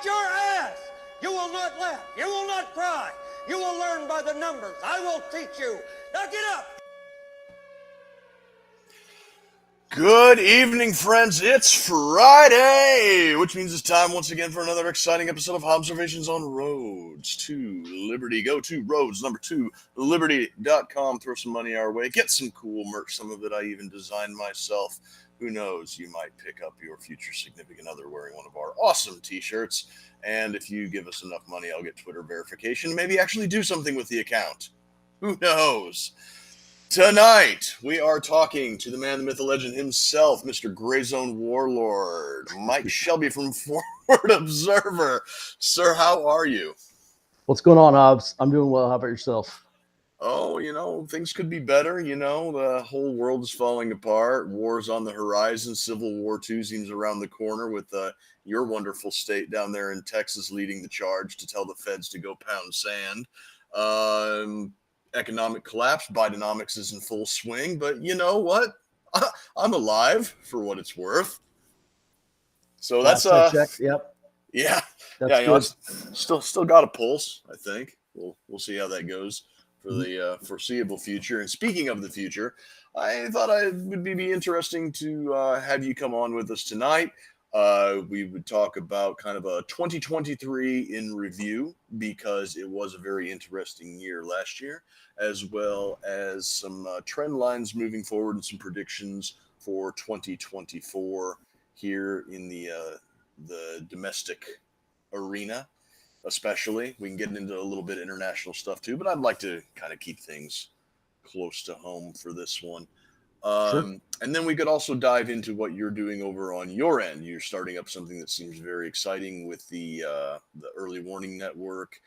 Your ass! You will not laugh. You will not cry. You will learn by the numbers. I will teach you. Now get up! Good evening, friends. It's Friday, which means it's time once again for another exciting episode of Hobbservations on Roads to Liberty. Go to roads, number 2, liberty.com. Throw some money our way. Get some cool merch. Some of it I even designed myself. Who knows? You might pick up your future significant other wearing one of our awesome t-shirts. And if you give us enough money, I'll get Twitter verification. Maybe actually do something with the account. Who knows? Tonight, we are talking to the man, the myth, the legend himself, Mr. Gray Zone Warlord, Mike Shelby from Forward Observer. Sir, how are you? What's going on, Hobbs? I'm doing well. How about yourself? Oh, things could be better. The whole world is falling apart. War's on the horizon. Civil War II seems around the corner with your wonderful state down there in Texas leading the charge to tell the feds to go pound sand. Economic collapse. Bidenomics is in full swing. But you know what? I'm alive for what it's worth. So that's check. Yep. Yeah. That's good. Still got a pulse, I think. We'll see how that goes for the foreseeable future. And speaking of the future, I thought it would be interesting to have you come on with us tonight. We would talk about kind of a 2023 in review because it was a very interesting year last year, as well as some trend lines moving forward and some predictions for 2024 here in the domestic arena. Especially, we can get into a little bit of international stuff too, but I'd like to kind of keep things close to home for this one. Sure. And then we could also dive into what you're doing over on your end. You're starting up something that seems very exciting with the early warning network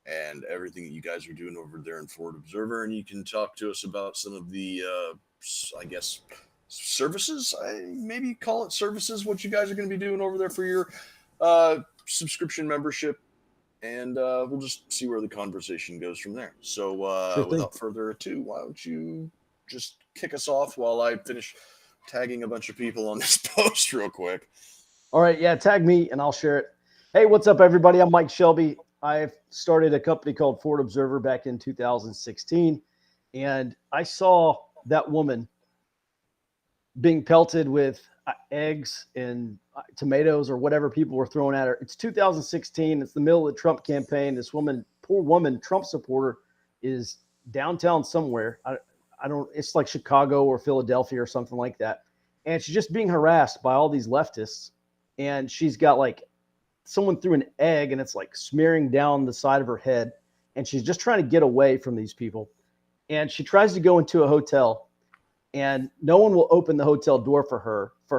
and everything that you guys are doing over there in Forward Observer. And you can talk to us about some of the, I guess, services. Maybe call it services. What you guys are going to be doing over there for your subscription membership. And we'll just see where the conversation goes from there. So without further ado, why don't you just kick us off while I finish tagging a bunch of people on this post real quick. All right. Yeah, tag me and I'll share it. Hey, what's up, everybody? I'm Mike Shelby. I've started a company called Forward Observer back in 2016. And I saw that woman being pelted with eggs and tomatoes or whatever people were throwing at her. It's 2016. It's the middle of the Trump campaign. This woman, poor woman, Trump supporter, is downtown somewhere. I don't, it's like Chicago or Philadelphia or something like that. And she's just being harassed by all these leftists. And she's got like someone threw an egg and it's like smearing down the side of her head. And she's just trying to get away from these people. And she tries to go into a hotel. And no one will open the hotel door for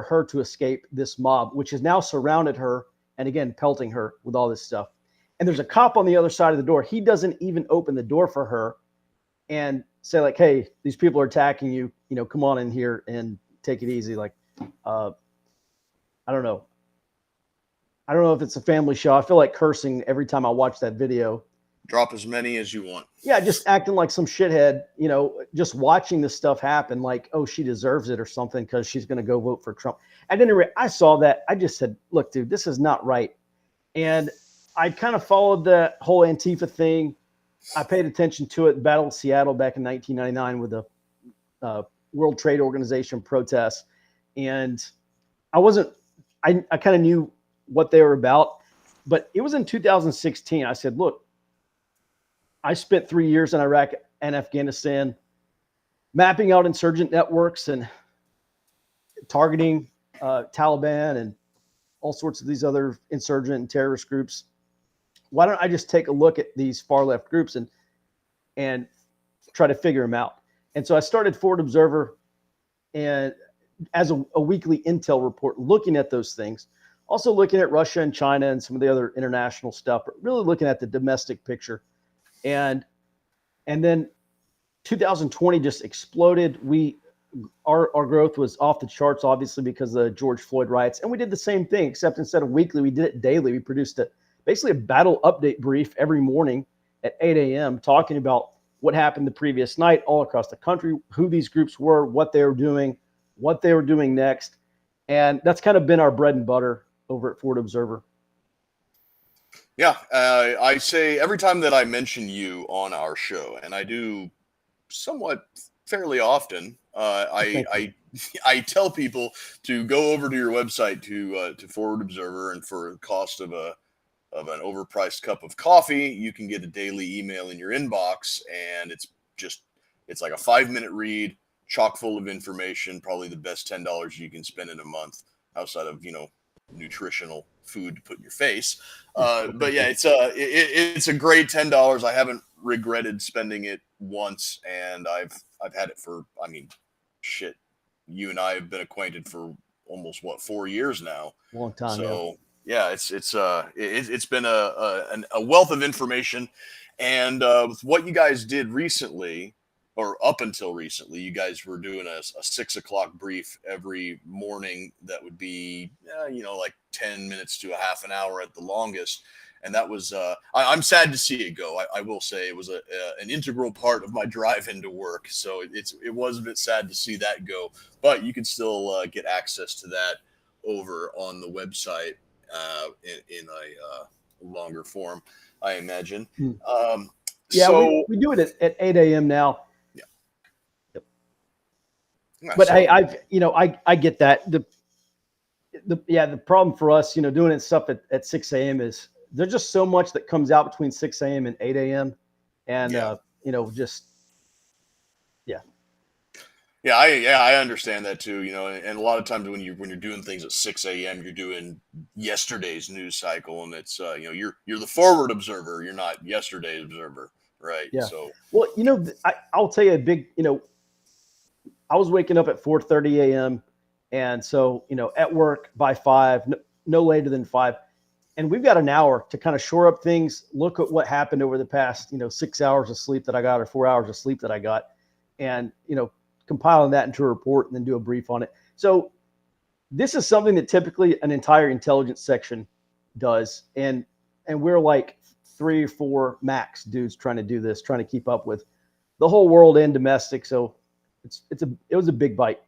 her to escape this mob, which has now surrounded her and, again, pelting her with all this stuff. And there's a cop on the other side of the door. He doesn't even open the door for her and say, like, hey, these people are attacking you. Come on in here and take it easy. Like, I don't know. I don't know if it's a family show. I feel like cursing every time I watch that video. Drop as many as you want. Yeah, just acting like some shithead, just watching this stuff happen like, oh, she deserves it or something because she's going to go vote for Trump. At any rate, I saw that. I just said, look, dude, this is not right. And I kind of followed the whole Antifa thing. I paid attention to it, Battle of Seattle back in 1999 with the World Trade Organization protests. And I kind of knew what they were about. But it was in 2016. I said, look, I spent 3 years in Iraq and Afghanistan mapping out insurgent networks and targeting Taliban and all sorts of these other insurgent and terrorist groups. Why don't I just take a look at these far left groups and try to figure them out? And so I started Forward Observer and as a weekly intel report, looking at those things, also looking at Russia and China and some of the other international stuff, but really looking at the domestic picture. And then 2020 just exploded. Our growth was off the charts, obviously, because of the George Floyd riots. And we did the same thing, except instead of weekly, we did it daily. We produced basically a battle update brief every morning at 8 a.m. talking about what happened the previous night all across the country, who these groups were, what they were doing next. And that's kind of been our bread and butter over at Forward Observer. Yeah, I say every time that I mention you on our show, and I do somewhat fairly often, I tell people to go over to your website to Forward Observer, and for the cost of an overpriced cup of coffee, you can get a daily email in your inbox, and it's like a 5-minute read, chock full of information, probably the best $10 you can spend in a month outside of nutritional food to put in your face. But yeah, it's a great $10. I haven't regretted spending it once, and I've had it for, shit. You and I have been acquainted for almost 4 years now. Long time. So yeah, it's been a wealth of information, and with what you guys did recently, or up until recently, you guys were doing a 6 o'clock brief every morning that would be, like 10 minutes to a half an hour at the longest. And that was, I'm sad to see it go. I will say it was an integral part of my drive into work. So it was a bit sad to see that go, but you can still get access to that over on the website in a longer form, I imagine. Yeah, so we do it at 8 a.m. now. Yeah, but so, hey, I get that. The problem for us, doing it stuff at 6 a.m. is there's just so much that comes out between 6 a.m. and 8 a.m. And, Yeah, I understand that too, and a lot of times when you're doing things at 6 a.m., you're doing yesterday's news cycle, and it's, you're the Forward Observer. You're not yesterday's observer. Right. Yeah. So, well, I'll tell you a big, I was waking up at 4:30 a.m. And so, at work by 5, no later than 5. And we've got an hour to kind of shore up things, look at what happened over the past, 6 hours of sleep that I got or 4 hours of sleep that I got, and, compiling that into a report and then do a brief on it. So this is something that typically an entire intelligence section does. And we're like 3 or 4 max dudes trying to do this, trying to keep up with the whole world and domestic. So it was a big bite.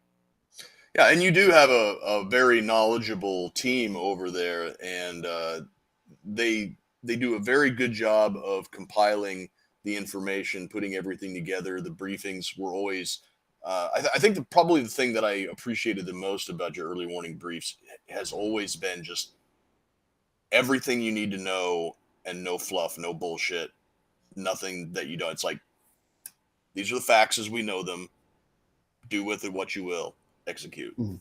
Yeah, and you do have a very knowledgeable team over there, and they do a very good job of compiling the information, putting everything together. The briefings were always, I think probably the thing that I appreciated the most about your early morning briefs has always been just everything you need to know, and no fluff, no bullshit, nothing that you don't. It's like, these are the facts as we know them. Do with it what you will. Execute. Mm-hmm.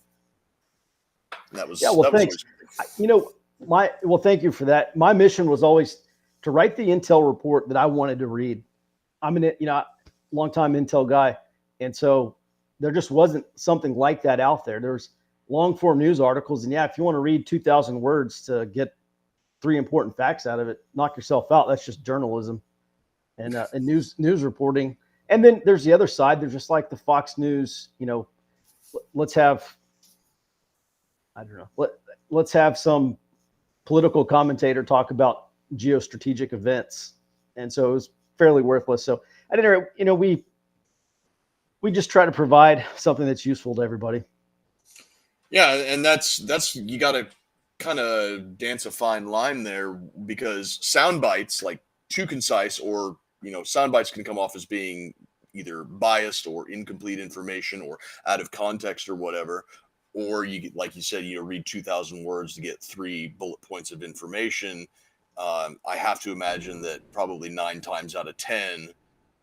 That was, thanks. Thank you for that. My mission was always to write the intel report that I wanted to read. I'm longtime intel guy. And so there just wasn't something like that out there. There's long form news articles. And if you want to read 2,000 words to get 3 important facts out of it, knock yourself out. That's just journalism and news reporting. And then there's the other side. There's just like the Fox News, let's have, I don't know, let's have some political commentator talk about geostrategic events. And so it was fairly worthless. So I didn't, we just try to provide something that's useful to everybody. Yeah, and that's you got to kind of dance a fine line there, because sound bites, like too concise, or sound bites can come off as being either biased or incomplete information or out of context or whatever. Or you get, like you said, read 2,000 words to get 3 bullet points of information. I have to imagine that probably 9 times out of 10,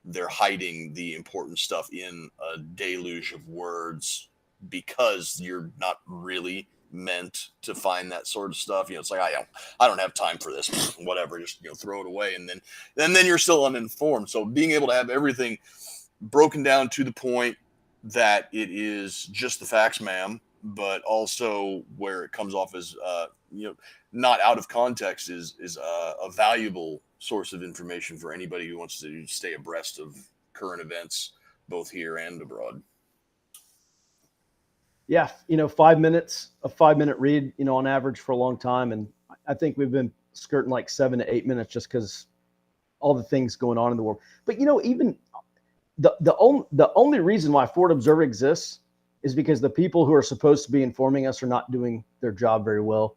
they're hiding the important stuff in a deluge of words, because you're not really meant to find that sort of stuff. It's like, I don't have time for this. Whatever, just throw it away, and then you're still uninformed. So being able to have everything broken down to the point that it is just the facts, ma'am, but also where it comes off as not out of context is a valuable source of information for anybody who wants to stay abreast of current events, both here and abroad. Yeah, 5 minutes, a 5-minute read, on average for a long time. And I think we've been skirting like 7 to 8 minutes just because all the things going on in the world. But, even the only reason why Forward Observer exists is because the people who are supposed to be informing us are not doing their job very well.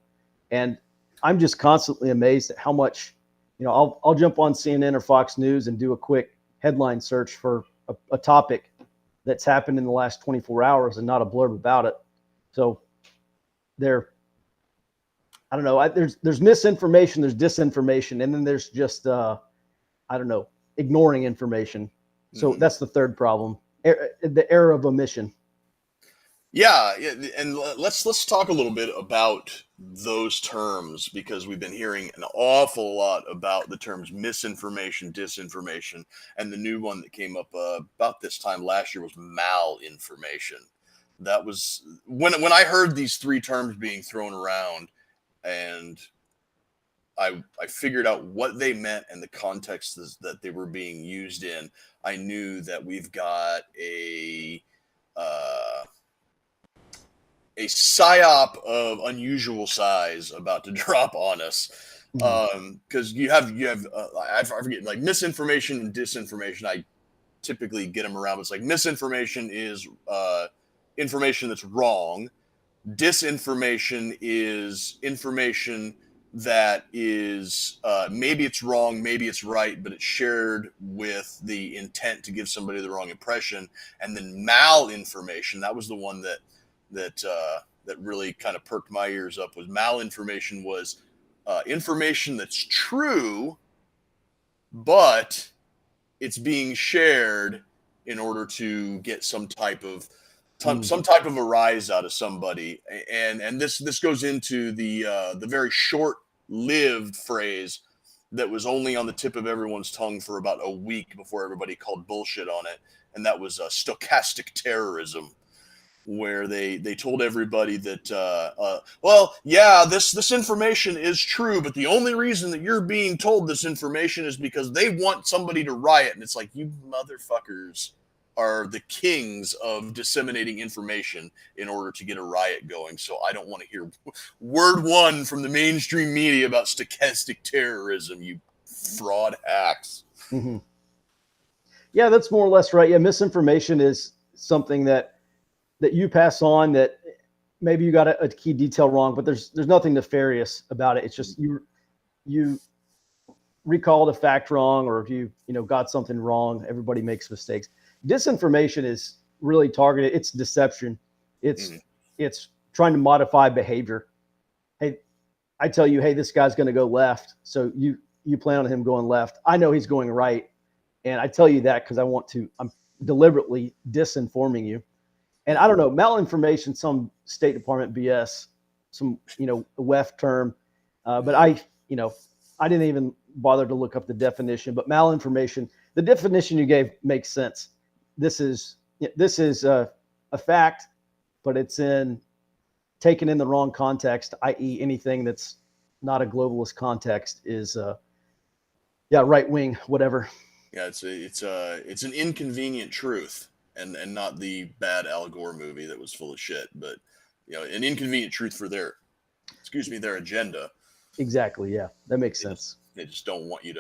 And I'm just constantly amazed at how much, I'll jump on CNN or Fox News and do a quick headline search for a topic that's happened in the last 24 hours and not a blurb about it. So I don't know. There's misinformation, there's disinformation, and then there's just, ignoring information. So that's the third problem, the error of omission. Yeah, and let's talk a little bit about those terms, because we've been hearing an awful lot about the terms misinformation, disinformation, and the new one that came up about this time last year was malinformation. That was when I heard these 3 terms being thrown around, and I figured out what they meant and the context that they were being used in. I knew that we've got a psyop of unusual size about to drop on us, because you have I forget, like, misinformation and disinformation. I typically get them around. It's like misinformation is information that's wrong. Disinformation is information that is maybe it's wrong, maybe it's right, but it's shared with the intent to give somebody the wrong impression. And then malinformation, that was the one that really kind of perked my ears up. Was malinformation was information that's true, but it's being shared in order to get some type of a rise out of somebody. And this goes into the very short-lived phrase that was only on the tip of everyone's tongue for about a week before everybody called bullshit on it, and that was stochastic terrorism, where they told everybody that this information is true, but the only reason that you're being told this information is because they want somebody to riot. And it's like, you motherfuckers are the kings of disseminating information in order to get a riot going. So I don't want to hear word one from the mainstream media about stochastic terrorism, you fraud hacks. Mm-hmm. Yeah, that's more or less right. Yeah, misinformation is something that you pass on, that maybe you got a key detail wrong, but there's nothing nefarious about it. It's just you recall the fact wrong, or if you got something wrong. Everybody makes mistakes. Disinformation is really targeted. It's deception. It's trying to modify behavior. Hey, I tell you, hey, this guy's going to go left, so you plan on him going left. I know he's going right, and I tell you that because I'm deliberately disinforming you. And I don't know, malinformation, some State Department BS, some WEF term, but I didn't even bother to look up the definition. But malinformation, the definition you gave makes sense. This is a fact, but it's taken in the wrong context, i.e., anything that's not a globalist context is right wing, whatever. Yeah, it's an inconvenient truth. and not the bad Al Gore movie that was full of shit, but an inconvenient truth for their agenda. Exactly. Yeah, that makes They just sense. they just don't want you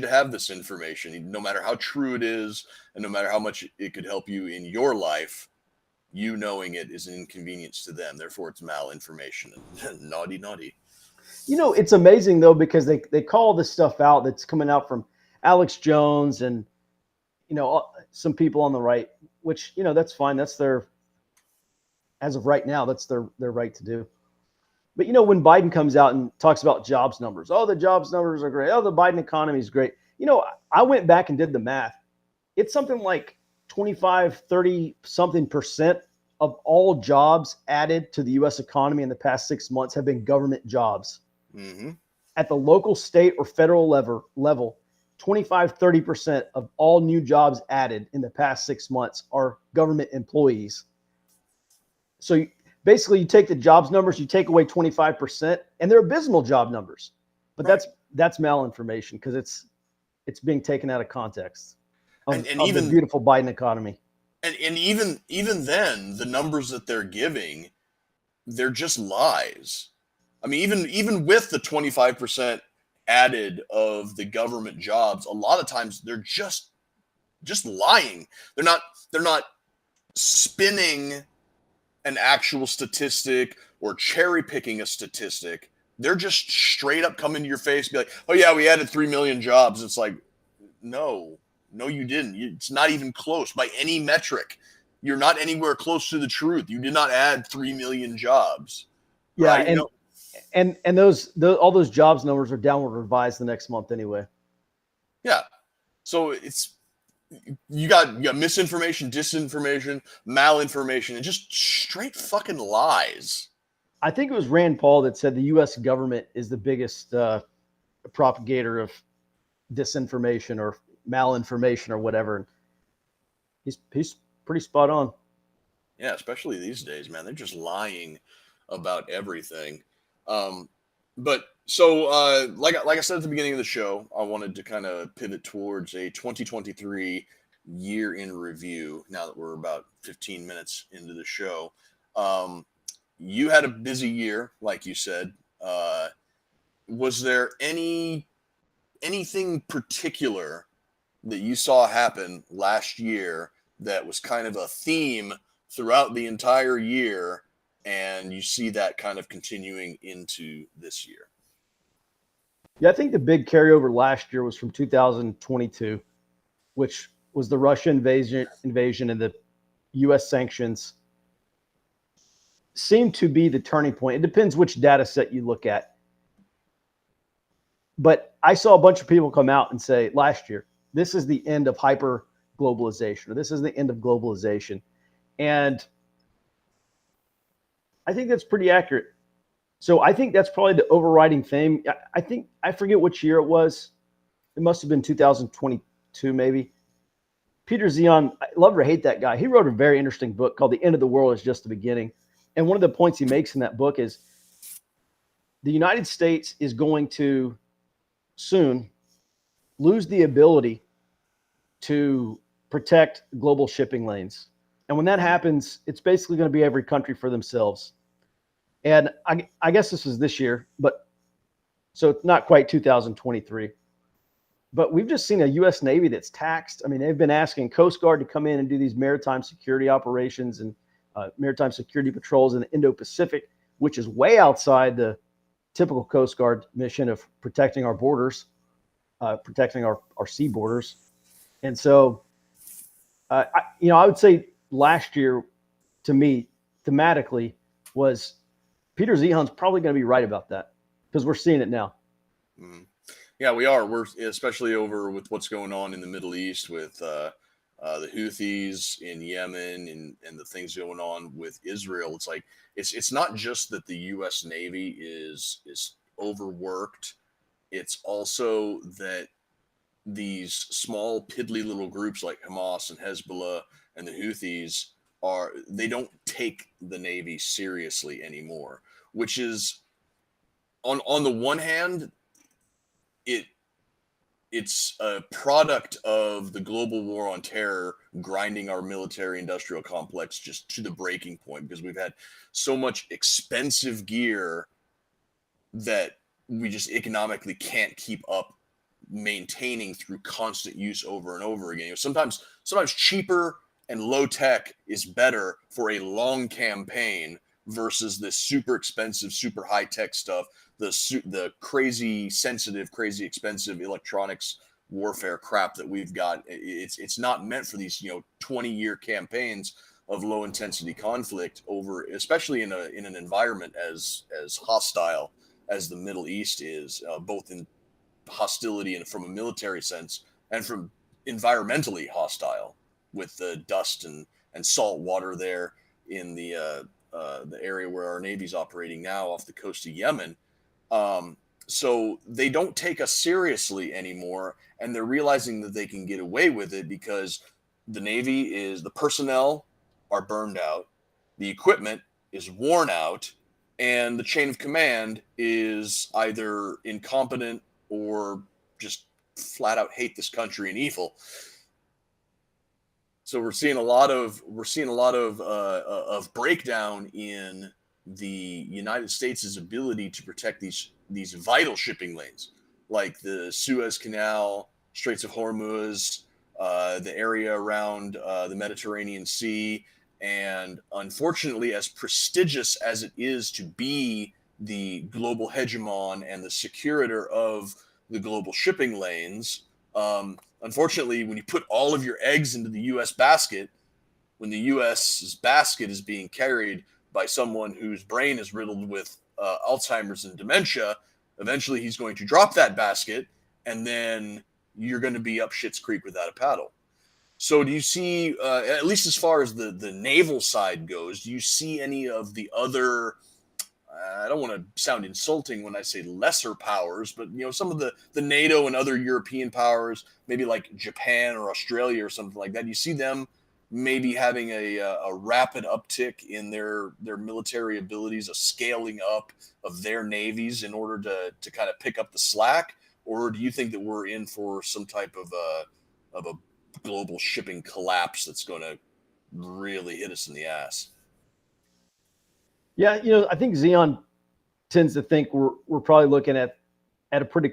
to have this information, no matter how true it is, and no matter how much it could help you in your life. You knowing it is an inconvenience to them. Therefore, it's malinformation. Naughty, naughty. It's amazing though, because they call this stuff out that's coming out from Alex Jones and some people on the right, which that's fine. That's their, as of right now, that's their right to do. But when Biden comes out and talks about jobs numbers, oh, the jobs numbers are great. Oh, the Biden economy is great. I went back and did the math. It's something like 25, 30 something % of all jobs added to the U.S. economy in the past 6 months have been government jobs. Mm-hmm. At the local, state, or federal level, 25, 30% of all new jobs added in the past 6 months are government employees. So basically, you take the jobs numbers, you take away 25%, and they're abysmal job numbers. But Right. that's malinformation, because it's being taken out of context of even the beautiful Biden economy. And even then, the numbers that they're giving, they're just lies. I mean, even with the 25% added of the government jobs, a lot of times they're just lying. They're not spinning an actual statistic or cherry picking a statistic. They're just straight up coming to your face, be like, "Oh yeah, we added 3 million jobs." It's like, no, you didn't. It's not even close by any metric. You're not anywhere close to the truth. You did not add 3 million jobs. Yeah, right? and those all those jobs numbers are downward revised the next month anyway. Yeah. So you got misinformation, disinformation, malinformation, and just straight fucking lies. I think it was Rand Paul that said the U.S. government is the biggest propagator of disinformation or malinformation or whatever. He's pretty spot on. Yeah, especially these days, man. They're just lying about everything. But so, like I said at the beginning of the show, I wanted to kind of pivot towards a 2023 year in review. Now that we're about 15 minutes into the show, you had a busy year, like you said. Was there anything particular that you saw happen last year that was kind of a theme throughout the entire year, and you see that kind of continuing into this year? Yeah, I think the big carryover last year was from 2022, which was the Russia invasion and the U.S. sanctions seemed to be the turning point. It depends which data set you look at. But I saw a bunch of people come out and say last year, this is the end of hyper globalization, or this is the end of globalization. And I think that's pretty accurate. So I think that's probably the overriding theme. I forget which year it was. It must have been 2022, maybe. Peter Zion, I love or hate that guy. He wrote a very interesting book called The End of the World is Just the Beginning. And one of the points he makes in that book is the United States is going to soon lose the ability to protect global shipping lanes. And when that happens, it's basically going to be every country for themselves. And I guess this is this year, but so it's not quite 2023. But we've just seen a U.S. Navy that's taxed. I mean, they've been asking Coast Guard to come in and do these maritime security operations and maritime security patrols in the Indo-Pacific, which is way outside the typical Coast Guard mission of protecting our borders, protecting our sea borders. And so, I would say last year, to me, thematically, was Peter Zihon's probably going to be right about that, because we're seeing it now. Mm. Yeah, we are. We're especially over with what's going on in the Middle East with the Houthis in Yemen and the things going on with Israel. It's like it's not just that the U.S. Navy is overworked. It's also that these small piddly little groups like Hamas and Hezbollah and the Houthis they don't take the Navy seriously anymore, which is on the one hand, it's a product of the global war on terror grinding our military industrial complex just to the breaking point, because we've had so much expensive gear that we just economically can't keep up maintaining through constant use over and over again. Sometimes cheaper and low tech is better for a long campaign versus this super expensive, super high tech stuff, the crazy sensitive, crazy expensive electronics warfare crap that we've got. It's not meant for these 20-year campaigns of low intensity conflict over, especially in an environment as hostile as the Middle East is, both in hostility and from a military sense, and from environmentally hostile with the dust and salt water there in the area where our Navy's operating now off the coast of Yemen. So they don't take us seriously anymore, and they're realizing that they can get away with it because the personnel are burned out, the equipment is worn out, and the chain of command is either incompetent or just flat out hate this country and evil. So we're seeing a lot of breakdown in the United States' ability to protect these vital shipping lanes, like the Suez Canal, Straits of Hormuz, the area around the Mediterranean Sea. And unfortunately, as prestigious as it is to be the global hegemon and the securator of the global shipping lanes, unfortunately, when you put all of your eggs into the U.S. basket, when the U.S.'s basket is being carried by someone whose brain is riddled with Alzheimer's and dementia, eventually he's going to drop that basket, and then you're going to be up Schitt's Creek without a paddle. So do you see, at least as far as the naval side goes, do you see any of the other, I don't want to sound insulting when I say lesser powers, but some of the NATO and other European powers, maybe like Japan or Australia or something like that, do you see them maybe having a rapid uptick in their military abilities, a scaling up of their navies in order to kind of pick up the slack? Or do you think that we're in for some type of a global shipping collapse that's going to really hit us in the ass? Yeah, I think Xeon tends to think we're probably looking at a pretty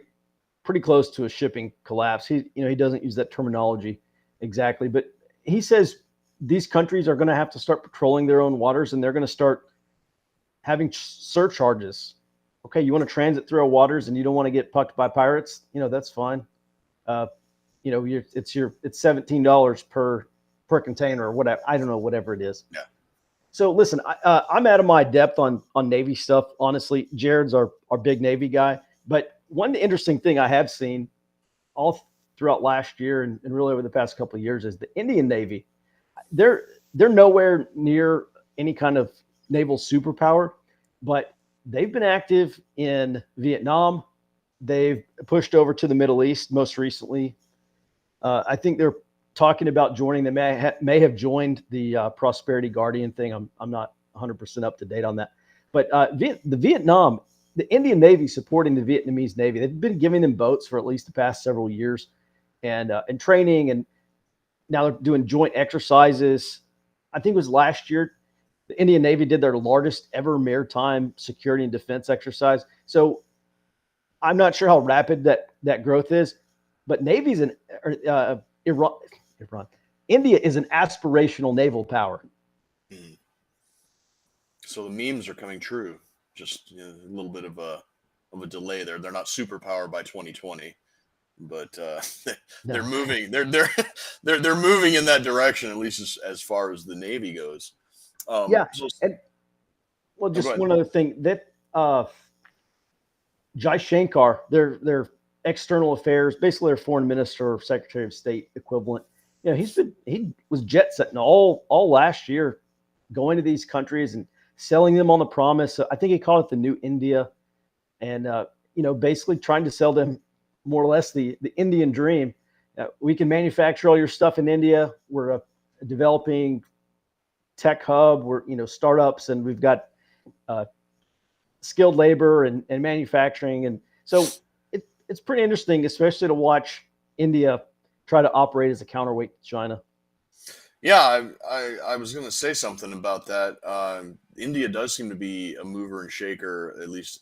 close to a shipping collapse. He doesn't use that terminology exactly, but he says these countries are going to have to start patrolling their own waters, and they're going to start having surcharges. Okay, you want to transit through our waters and you don't want to get pucked by pirates? That's fine. It's $17 per container or whatever. I don't know, whatever it is. Yeah. So listen, I'm out of my depth on Navy stuff. Honestly, Jared's our big Navy guy. But one interesting thing I have seen all throughout last year and really over the past couple of years is the Indian Navy. They're nowhere near any kind of naval superpower, but they've been active in Vietnam. They've pushed over to the Middle East most recently. I think they're talking about joining. They may have joined the Prosperity Guardian thing. I'm not 100% up to date on that. But the Indian Navy supporting the Vietnamese Navy. They've been giving them boats for at least the past several years, and training, and now they're doing joint exercises. I think it was last year the Indian Navy did their largest ever maritime security and defense exercise. So I'm not sure how rapid that growth is, but Navy's India is an aspirational naval power. So the memes are coming true. Just a little bit of a delay there. They're not superpower by 2020, but they're moving. They're moving in that direction, at least as far as the Navy goes. Just one other thing that Jai Shankar, their external affairs, basically their foreign minister or secretary of state equivalent. He was jet setting all last year, going to these countries and selling them on the promise. I think he called it the new India, and basically trying to sell them more or less the Indian dream. We can manufacture all your stuff in India. We're a developing tech hub. We're startups, and we've got skilled labor and manufacturing, and so it's pretty interesting, especially to watch India try to operate as a counterweight to China? Yeah, I was going to say something about that. India does seem to be a mover and shaker, or at least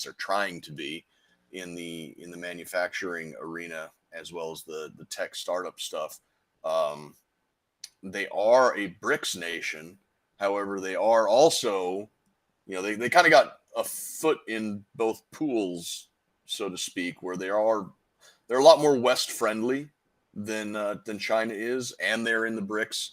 they're trying to be in the manufacturing arena as well as the tech startup stuff. Um, they are a BRICS nation. However, they are also, they kind of got a foot in both pools, so to speak, where they're a lot more West friendly than China is, and they're in the BRICS.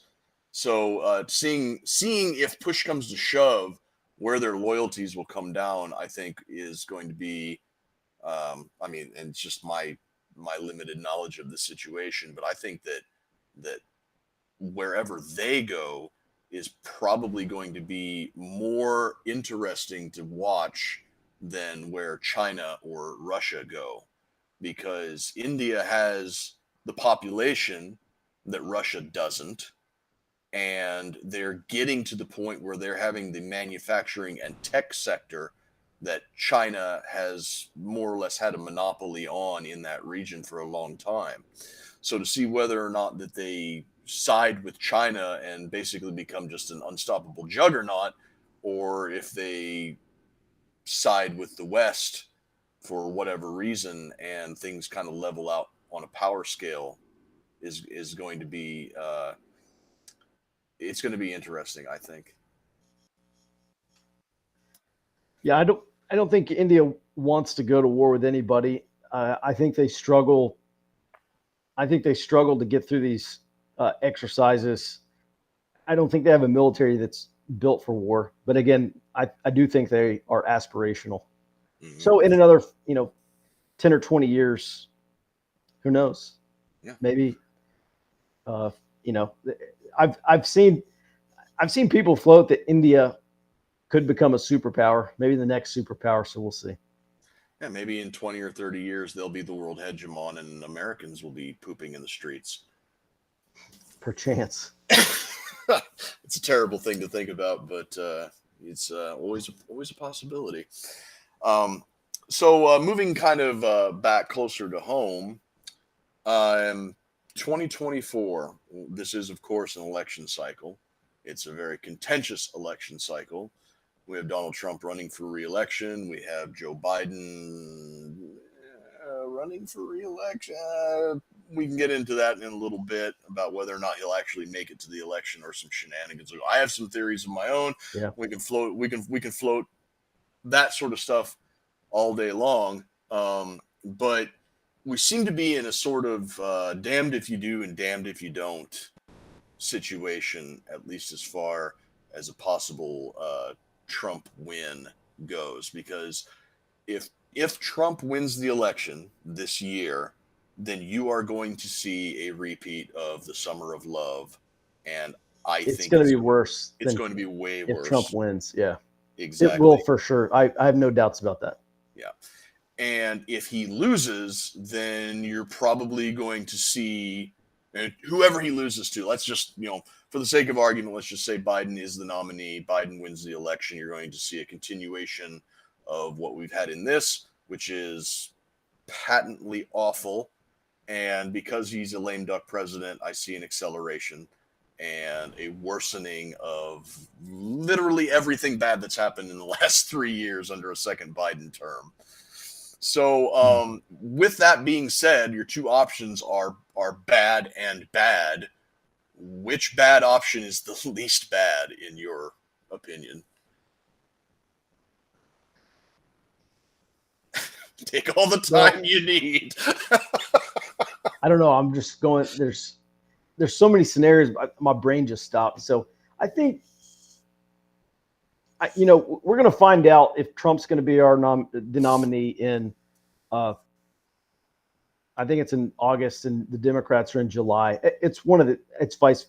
So seeing if push comes to shove, where their loyalties will come down, I think is going to be. I mean, and it's just my limited knowledge of the situation, but I think that wherever they go is probably going to be more interesting to watch than where China or Russia go, because India has the population that Russia doesn't, and they're getting to the point where they're having the manufacturing and tech sector that China has more or less had a monopoly on in that region for a long time. So to see whether or not that they side with China and basically become just an unstoppable juggernaut, or if they side with the West for whatever reason and things kind of level out on a power scale, is going to be it's going to be interesting, I think. Yeah, I don't think India wants to go to war with anybody. I think they struggle. I think they struggle to get through these exercises. I don't think they have a military that's built for war. But again, I do think they are aspirational. Mm-hmm. So in another 10 or 20 years, who knows? Yeah. Maybe I've seen people float that India could become a superpower, maybe the next superpower. So we'll see. Yeah, maybe in 20 or 30 years they'll be the world hegemon and Americans will be pooping in the streets. Perchance. It's a terrible thing to think about, but it's always a possibility. So moving kind of back closer to home, 2024. This is, of course, an election cycle. It's a very contentious election cycle. We have Donald Trump running for re-election. We have Joe Biden running for re-election. We can get into that in a little bit about whether or not he'll actually make it to the election or some shenanigans. I have some theories of my own. Yeah. We can float. We can float that sort of stuff all day long. But we seem to be in a sort of damned if you do and damned if you don't situation, at least as far as a possible Trump win goes. Because if Trump wins the election this year, then you are going to see a repeat of the Summer of Love, and It's think going to be worse. It's going to be way if worse. Trump wins. Yeah, exactly. It will for sure. I have no doubts about that. Yeah. And if he loses, then you're probably going to see whoever he loses to. Let's just, for the sake of argument, let's just say Biden is the nominee. Biden wins the election. You're going to see a continuation of what we've had in this, which is patently awful. And because he's a lame duck president, I see an acceleration and a worsening of literally everything bad that's happened in the last 3 years under a second Biden term. So with that being said, your two options are bad and bad. Which bad option is the least bad in your opinion? Take all the time you need. I don't know. I'm just going. There's so many scenarios. My brain just stopped. So I think, we're going to find out if Trump's going to be our the nominee in. I think it's in August, and the Democrats are in July. It's vice.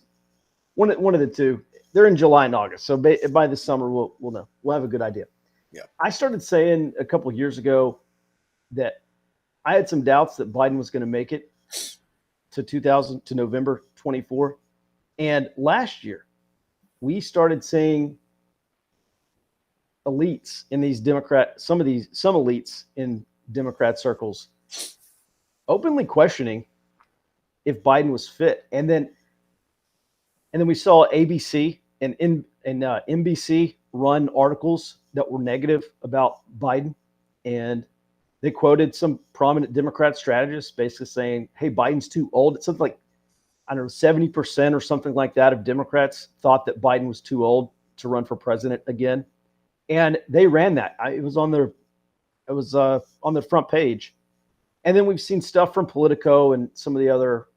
One of the two. They're in July and August. So by the summer, we'll know. We'll have a good idea. Yeah. I started saying a couple of years ago that I had some doubts that Biden was going to make it to November 24. And last year, we started seeing elites in these some elites in Democrat circles openly questioning if Biden was fit. And then we saw ABC and NBC run articles that were negative about Biden, and they quoted some prominent Democrat strategists basically saying, "Hey, Biden's too old." It's something like, I don't know, 70% or something like that of Democrats thought that Biden was too old to run for president again, and they ran that. It was on their front page, and then we've seen stuff from Politico and some of the other,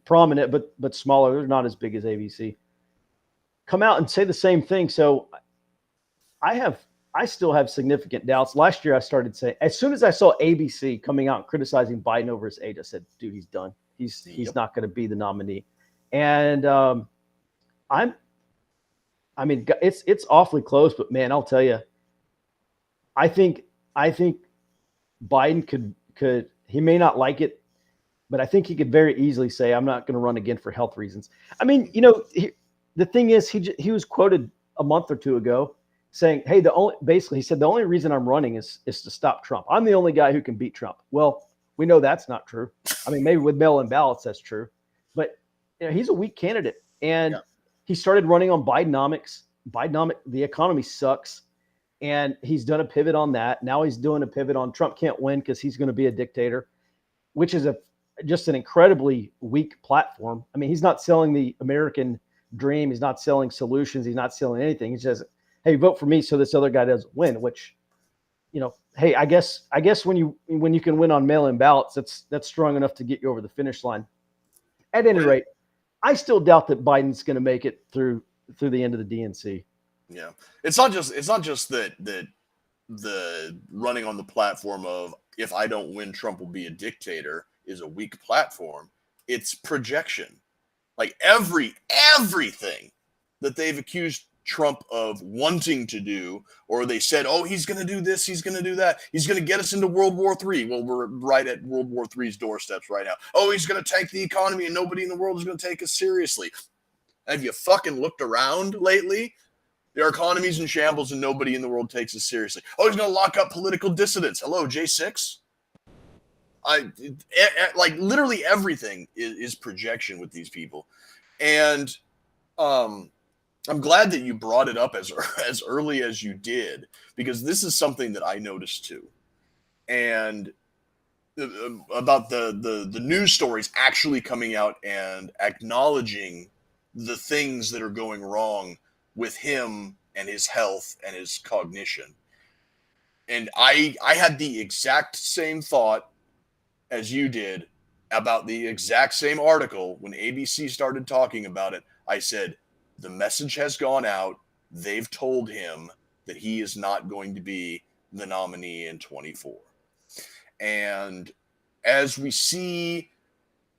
prominent but smaller. They're not as big as ABC. Come out and say the same thing. So I still have significant doubts. Last year, I started saying, as soon as I saw ABC coming out and criticizing Biden over his age, I said, dude, he's done. He's not going to be the nominee. And it's awfully close, but man, I'll tell you, I think Biden could, he may not like it, but I think he could very easily say, I'm not going to run again for health reasons. I mean, the thing is, he was quoted a month or two ago saying, hey, he said, the only reason I'm running is to stop Trump. I'm the only guy who can beat Trump. Well, we know that's not true. I mean, maybe with mail-in ballots, that's true, but he's a weak candidate. And he started running on Bidenomics. The economy sucks. And he's done a pivot on that. Now he's doing a pivot on Trump can't win because he's going to be a dictator, which is just an incredibly weak platform. I mean, he's not selling the American dream. He's not selling solutions. He's not selling anything. He says, hey, vote for me so this other guy doesn't win, which, hey, I guess when you can win on mail-in ballots, that's strong enough to get you over the finish line. At any rate, I still doubt that Biden's going to make it through the end of the DNC. Yeah. It's not just that the running on the platform of, if I don't win, Trump will be a dictator, is a weak platform. It's projection. Like everything that they've accused Trump of wanting to do, or they said, oh, he's going to do this, he's going to do that, he's going to get us into World War III. Well, we're right at World War III's doorsteps right now. Oh, he's going to tank the economy and nobody in the world is going to take us seriously. Have you fucking looked around lately? Our economy's in shambles and nobody in the world takes us seriously. Oh, he's going to lock up political dissidents. Hello, J6? Like literally everything is projection with these people. And I'm glad that you brought it up as early as you did, because this is something that I noticed too. And about the news stories actually coming out and acknowledging the things that are going wrong with him and his health and his cognition. And I had the exact same thought as you did about the exact same article. When ABC started talking about it, I said, the message has gone out. They've told him that he is not going to be the nominee in 24. And as we see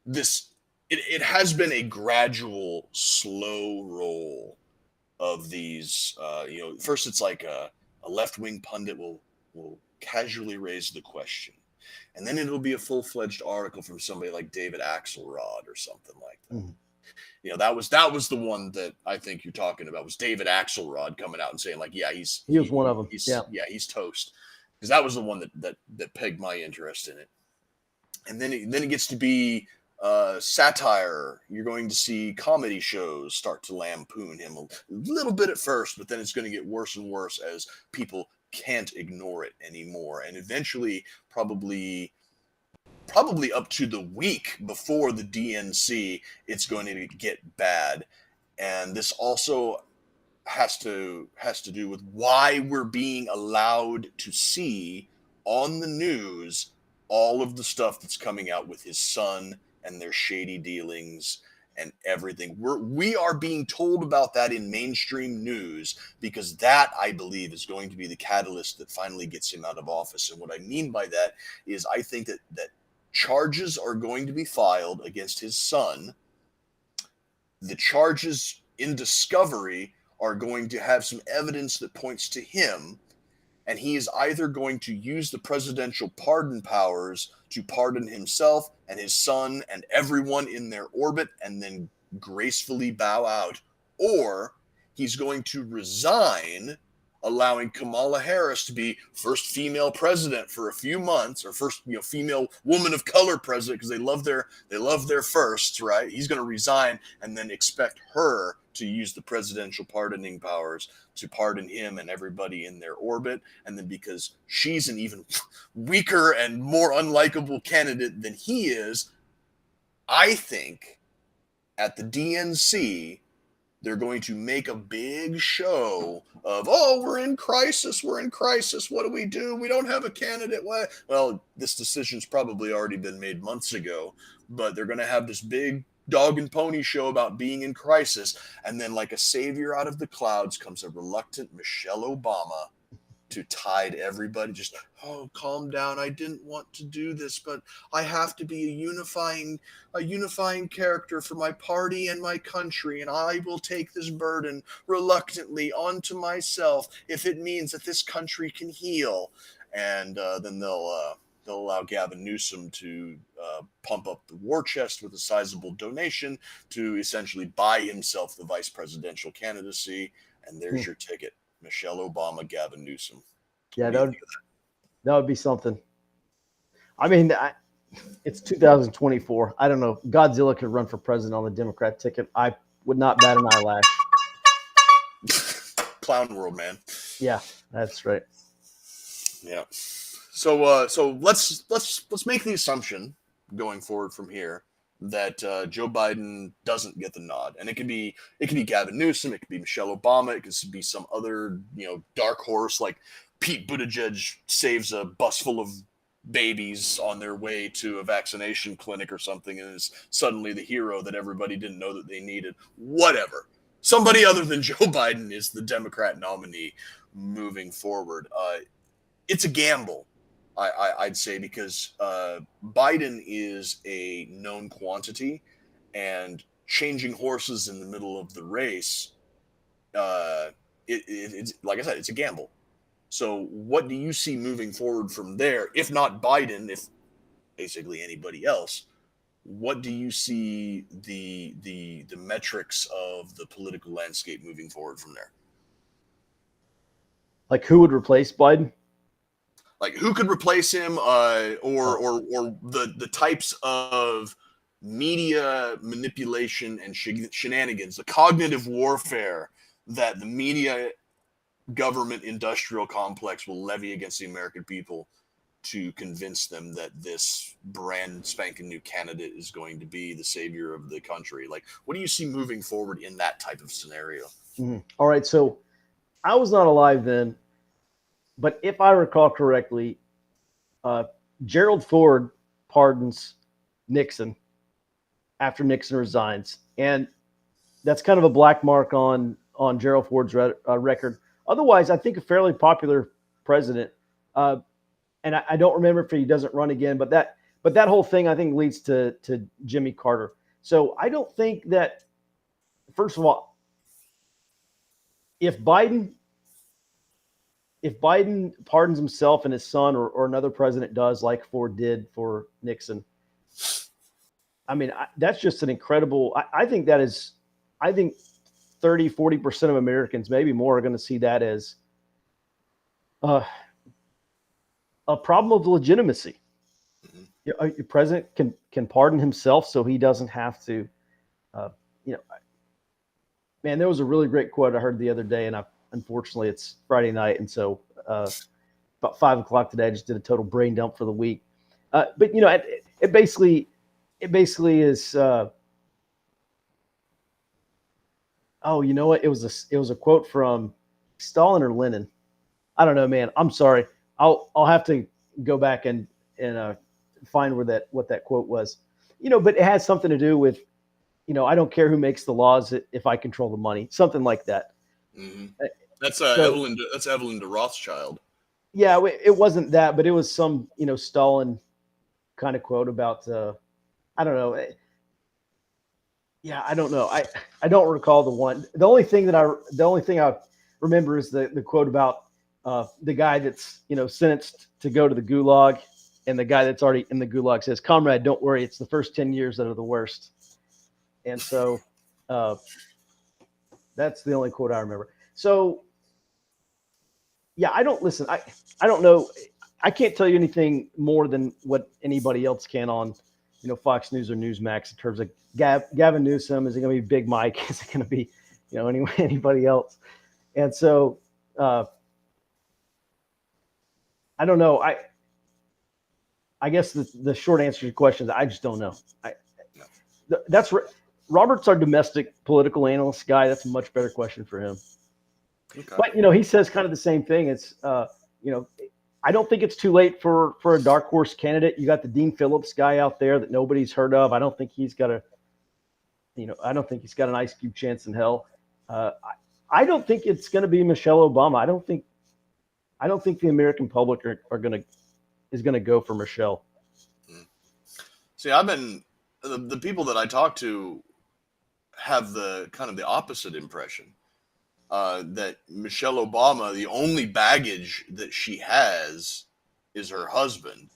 this, it has been a gradual, slow roll of these. First it's like a left-wing pundit will casually raise the question, and then it'll be a full-fledged article from somebody like David Axelrod or something like that. Mm-hmm. That was the one that I think you're talking about, was David Axelrod coming out and saying, like, yeah, he was one of them. He's toast, because that was the one that pegged my interest in it. And then it gets to be satire. You're going to see comedy shows start to lampoon him a little bit at first, but then it's going to get worse and worse as people can't ignore it anymore. And eventually, probably up to the week before the DNC, it's going to get bad. And this also has to do with why we're being allowed to see on the news all of the stuff that's coming out with his son and their shady dealings and everything. We are being told about that in mainstream news, because that, I believe, is going to be the catalyst that finally gets him out of office. And what I mean by that is, I think that charges are going to be filed against his son. The charges in discovery are going to have some evidence that points to him, and he is either going to use the presidential pardon powers to pardon himself and his son and everyone in their orbit and then gracefully bow out, or he's going to resign allowing Kamala Harris to be first female president for a few months, or first female woman of color president, because they love their firsts, right? He's going to resign and then expect her to use the presidential pardoning powers to pardon him and everybody in their orbit. And then because she's an even weaker and more unlikable candidate than he is, I think at the DNC, they're going to make a big show of, oh, we're in crisis. What do? We don't have a candidate. Well, this decision's probably already been made months ago, but they're going to have this big dog and pony show about being in crisis. And then like a savior out of the clouds comes a reluctant Michelle Obama to tide everybody. Just, oh, calm down. I didn't want to do this, but I have to be a unifying character for my party and my country, and I will take this burden reluctantly onto myself if it means that this country can heal. And then they'll allow Gavin Newsom to pump up the war chest with a sizable donation to essentially buy himself the vice presidential candidacy. And there's your ticket. Michelle Obama, Gavin Newsom. Yeah, that would be something. I mean, it's 2024. I don't know. Godzilla could run for president on the Democrat ticket. I would not bat an eyelash. Clown world, man. Yeah, that's right. Yeah. So let's make the assumption going forward from here that Joe Biden doesn't get the nod, and it could be Gavin Newsom, it could be Michelle Obama, it could be some other dark horse like Pete Buttigieg saves a bus full of babies on their way to a vaccination clinic or something, and is suddenly the hero that everybody didn't know that they needed. Whatever. Somebody other than Joe Biden is the Democrat nominee moving forward. It's a gamble. I'd say, because Biden is a known quantity, and changing horses in the middle of the race, it's like I said, it's a gamble. So what do you see moving forward from there? If not Biden, if basically anybody else, what do you see the metrics of the political landscape moving forward from there? Like, who would replace Biden? Like, who could replace him, or the types of media manipulation and shenanigans, the cognitive warfare that the media government industrial complex will levy against the American people to convince them that this brand spanking new candidate is going to be the savior of the country. Like, what do you see moving forward in that type of scenario? Mm-hmm. All right, so I was not alive then, but if I recall correctly, Gerald Ford pardons Nixon after Nixon resigns, and that's kind of a black mark on Gerald Ford's record. Otherwise, I think a fairly popular president, and I don't remember if he doesn't run again, but that whole thing I think leads to Jimmy Carter. So I don't think that, first of all, if Biden pardons himself and his son, or another president does, like Ford did for Nixon, I mean, that's just an incredible, I think 30-40% of Americans, maybe more, are going to see that as a problem of legitimacy. Your president can pardon himself, so he doesn't have to, man, there was a really great quote I heard the other day, and unfortunately it's Friday night, and so about 5:00 today, I just did a total brain dump for the week. But it basically is. Oh, you know what? It was a quote from Stalin or Lenin. I don't know, man. I'm sorry. I'll have to go back and find what that quote was. But it has something to do with, I don't care who makes the laws if I control the money. Something like that. Mm-hmm. That's Evelyn de Rothschild. Yeah, it wasn't that, but it was some Stalin kind of quote about I don't know. Yeah, I don't know. I don't recall the one. The only thing I remember is the quote about the guy that's sentenced to go to the gulag, and the guy that's already in the gulag says, "Comrade, don't worry. It's the first 10 years that are the worst." And so that's the only quote I remember. So yeah, I don't listen. I don't know. I can't tell you anything more than what anybody else can on, Fox News or Newsmax in terms of Gavin Newsom. Is it going to be Big Mike? Is it going to be, anybody else? And so, I don't know. I guess the short answer to your question is I just don't know. That's Robert's our domestic political analyst guy. That's a much better question for him. Okay. But he says kind of the same thing. It's I don't think it's too late for a dark horse candidate. You got the Dean Phillips guy out there that nobody's heard of. I don't think he's got I don't think he's got an ice cube chance in hell. I don't think it's going to be Michelle Obama. I don't think the American public is going to go for Michelle. See, I've been the people that I talk to have the kind of the opposite impression. That Michelle Obama, the only baggage that she has is her husband.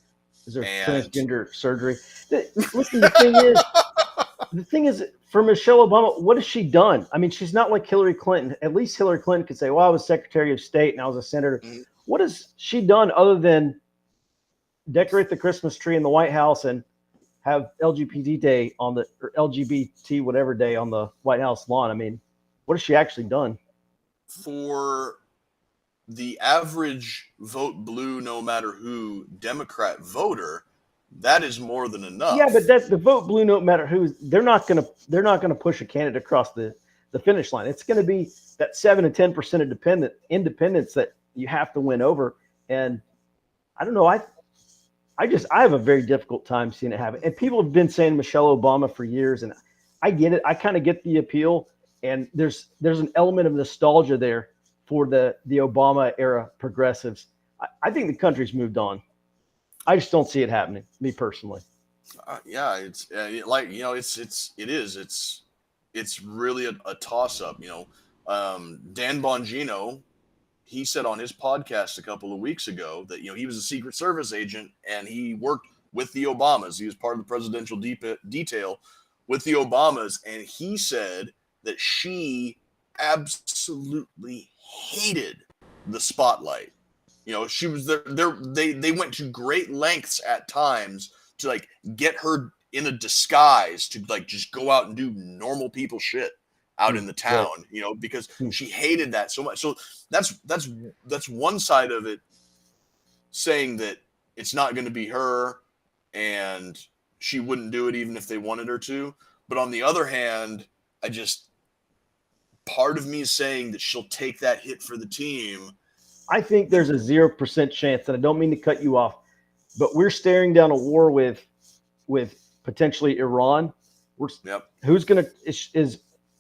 Is her transgender surgery? Listen, the thing is, for Michelle Obama, what has she done? I mean, she's not like Hillary Clinton. At least Hillary Clinton could say, well, I was Secretary of State and I was a senator. Mm-hmm. What has she done other than decorate the Christmas tree in the White House and have LGBT Day or LGBT whatever day on the White House lawn? I mean, what has she actually done? For the average vote blue, no matter who Democrat voter, that is more than enough. Yeah, but that's the vote blue, no matter who. They're not gonna push a candidate across the finish line. It's going to be that 7 to 10% of independents that you have to win over. And I don't know. I have a very difficult time seeing it happen. And people have been saying Michelle Obama for years, and I get it. I kind of get the appeal. And there's an element of nostalgia there for the Obama era progressives. I think the country's moved on. I just don't see it happening, me personally. Yeah, it's like, it's really a toss up. Dan Bongino, he said on his podcast a couple of weeks ago that he was a Secret Service agent and he worked with the Obamas. He was part of the presidential detail with the Obamas, and he said that she absolutely hated the spotlight. She was there. They went to great lengths at times to like get her in a disguise to like just go out and do normal people shit out in the town, because she hated that so much. So that's one side of it, saying that it's not going to be her and she wouldn't do it even if they wanted her to. But on the other hand, part of me is saying that she'll take that hit for the team. I think there's a 0% chance, and I don't mean to cut you off, but we're staring down a war with potentially Iran. Who's going to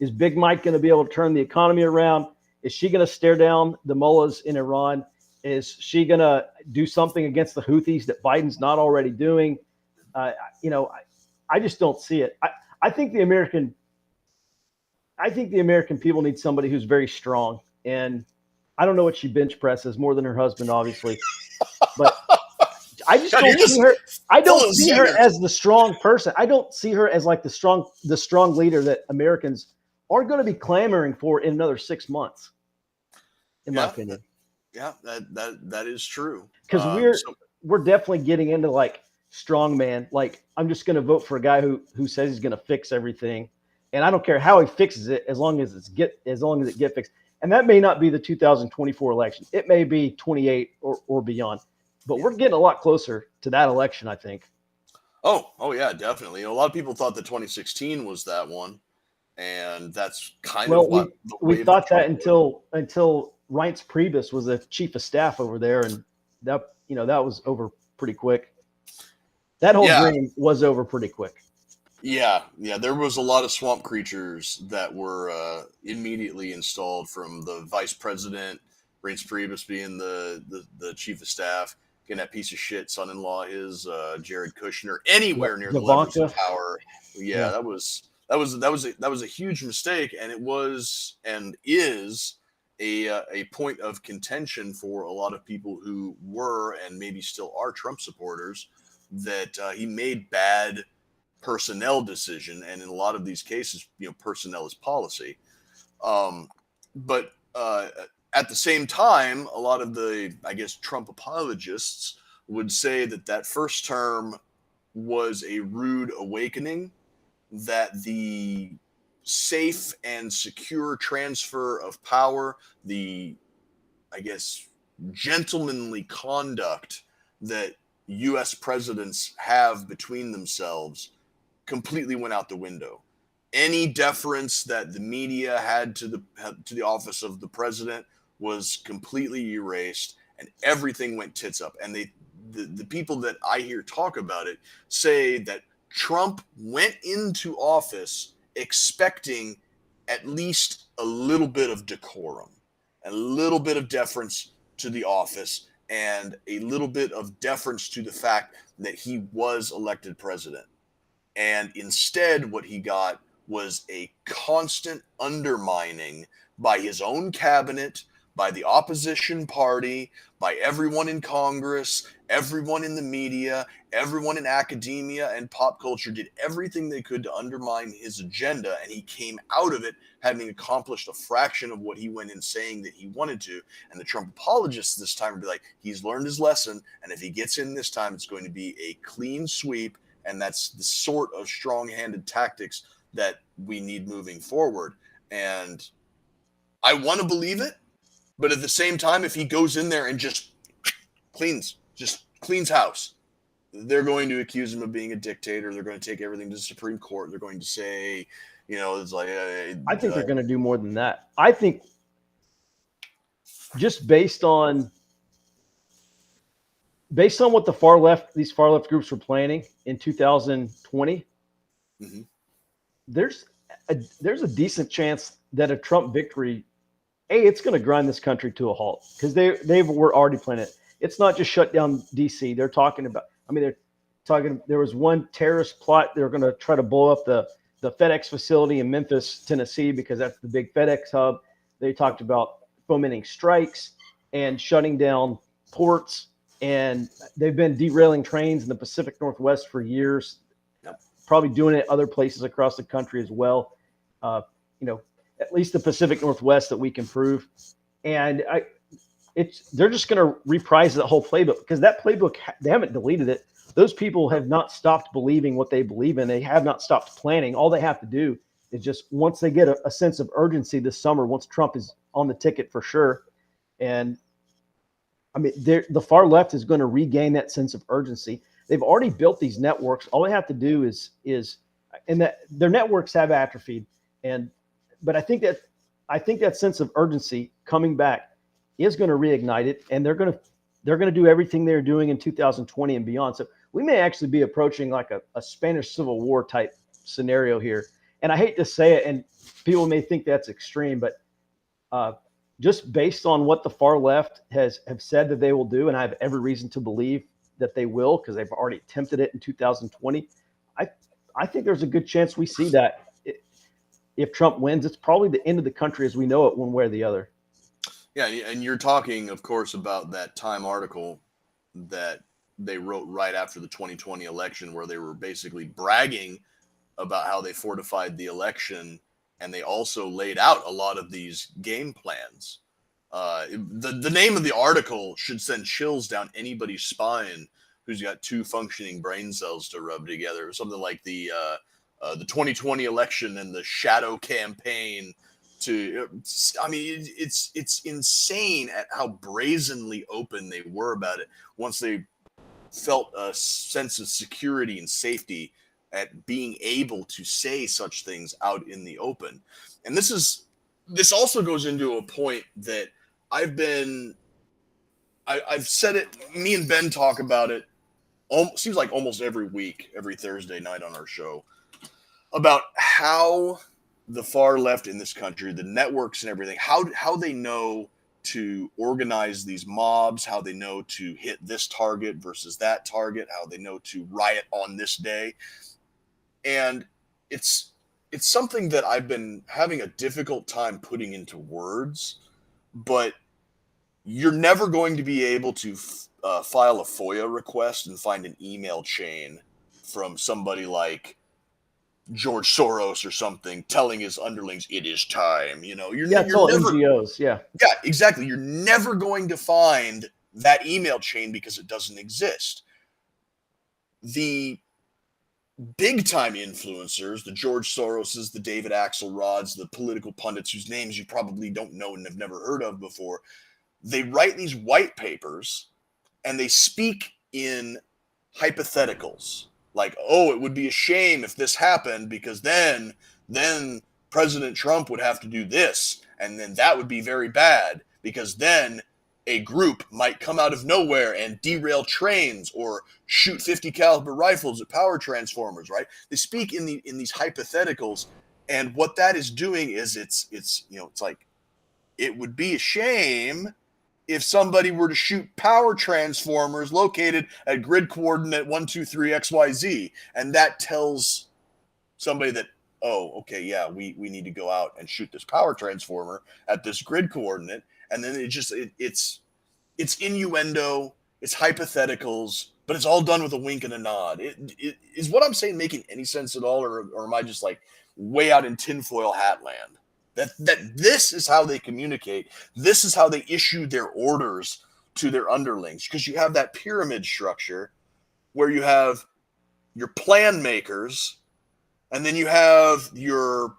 is Big Mike going to be able to turn the economy around? Is she going to stare down the mullahs in Iran? Is she going to do something against the Houthis that Biden's not already doing? I just don't see it. I think the American people need somebody who's very strong. And I don't know what she bench presses more than her husband, obviously. But I just don't see her. I don't see her as the strong person. I don't see her as like the strong leader that Americans are going to be clamoring for in another 6 months, in my opinion. Yeah, that is true. Because we're definitely getting into like strong man. Like, I'm just going to vote for a guy who says he's going to fix everything. And I don't care how he fixes it, as long as it gets fixed. And that may not be the 2024 election. It may be 28 or beyond. But we're getting a lot closer to that election, I think. Oh yeah, definitely. A lot of people thought that 2016 was that one, and that's kind of what we thought that until Reince Priebus was the chief of staff over there, and that was over pretty quick. That whole dream was over pretty quick. Yeah, there was a lot of swamp creatures that were immediately installed, from the vice president, Reince Priebus being the chief of staff, getting that piece of shit son-in-law, Jared Kushner, anywhere near the levers of power. Yeah, that was a huge mistake, and it was and is a point of contention for a lot of people who were and maybe still are Trump supporters, that he made bad personnel decision, and in a lot of these cases, personnel is policy. But At the same time, a lot of the, I guess, Trump apologists would say that that first term was a rude awakening, that the safe and secure transfer of power, the, I guess, gentlemanly conduct that U.S. presidents have between themselves completely went out the window. Any deference that the media had to the office of the president was completely erased, and everything went tits up. And the people that I hear talk about it say that Trump went into office expecting at least a little bit of decorum, a little bit of deference to the office, and a little bit of deference to the fact that he was elected president. And instead, what he got was a constant undermining by his own cabinet, by the opposition party, by everyone in Congress, everyone in the media, everyone in academia and pop culture did everything they could to undermine his agenda. And he came out of it having accomplished a fraction of what he went in saying that he wanted to. And the Trump apologists this time would be like, he's learned his lesson. And if he gets in this time, it's going to be a clean sweep. And that's the sort of strong-handed tactics that we need moving forward. And I want to believe it, but at the same time, if he goes in there and just cleans house, they're going to accuse him of being a dictator. They're going to take everything to the Supreme Court. They're going to say, it's like... I think they're going to do more than that. I think just based on what these far left groups were planning in 2020, mm-hmm. there's a decent chance that a Trump victory, it's going to grind this country to a halt, because they were already planning it. It's not just shut down DC. They're talking about, there was one terrorist plot. They're going to try to blow up the FedEx facility in Memphis, Tennessee, because that's the big FedEx hub. They talked about fomenting strikes and shutting down ports. And they've been derailing trains in the Pacific Northwest for years, probably doing it other places across the country as well. At least the Pacific Northwest that we can prove. And they're just going to reprise that whole playbook, because that playbook, they haven't deleted it. Those people have not stopped believing what they believe in. They have not stopped planning. All they have to do is just, once they get a sense of urgency this summer, once Trump is on the ticket for sure, and the far left is going to regain that sense of urgency. They've already built these networks. All they have to do is and that their networks have atrophied. But I think that sense of urgency coming back is going to reignite it, and they're going to do everything they're doing in 2020 and beyond. So we may actually be approaching like a Spanish Civil War type scenario here. And I hate to say it, and people may think that's extreme, but just based on what the far left have said that they will do, and I have every reason to believe that they will, because they've already attempted it in 2020. I think there's a good chance we see that. If Trump wins, it's probably the end of the country as we know it, one way or the other. Yeah, and you're talking, of course, about that Time article that they wrote right after the 2020 election, where they were basically bragging about how they fortified the election. And they also laid out a lot of these game plans. The name of the article should send chills down anybody's spine who's got two functioning brain cells to rub together. Something like the 2020 election and the shadow campaign. It's insane at how brazenly open they were about it once they felt a sense of security and safety at being able to say such things out in the open. And this also goes into a point that I've said it, me and Ben talk about it, seems like almost every week, every Thursday night on our show, about how the far left in this country, the networks and everything, how they know to organize these mobs, how they know to hit this target versus that target, how they know to riot on this day. And it's something that I've been having a difficult time putting into words, but you're never going to be able to file a FOIA request and find an email chain from somebody like George Soros or something telling his underlings it is time. You're it's all never. NGOs. Yeah. Yeah, exactly. You're never going to find that email chain because it doesn't exist. The big time influencers, the George Soroses, the David Axelrods, the political pundits whose names you probably don't know and have never heard of before, they write these white papers and they speak in hypotheticals. Like, oh, it would be a shame if this happened because then President Trump would have to do this, and then that would be very bad because then a group might come out of nowhere and derail trains or shoot 50 caliber rifles at power transformers, right? They speak in these hypotheticals, and what that is doing is it's like, it would be a shame if somebody were to shoot power transformers located at grid coordinate 123XYZ, and that tells somebody that, oh, okay, yeah, we need to go out and shoot this power transformer at this grid coordinate, and then it's innuendo, it's hypotheticals, but it's all done with a wink and a nod. Is what I'm saying making any sense at all, or am I just like way out in tinfoil hat land? That this is how they communicate. This is how they issue their orders to their underlings, because you have that pyramid structure where you have your plan makers, and then you have your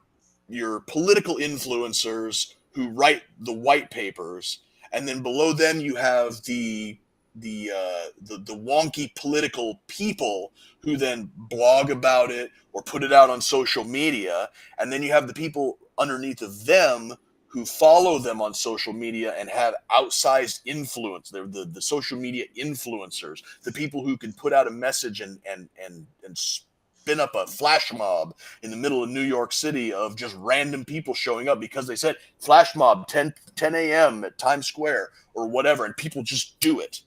political influencers who write the white papers, and then below them you have the wonky political people who then blog about it or put it out on social media, and then you have the people underneath of them who follow them on social media and have outsized influence. They're the social media influencers, the people who can put out a message and spin up a flash mob in the middle of New York City of just random people showing up because they said flash mob 10 a.m. at Times Square or whatever, and people just do it.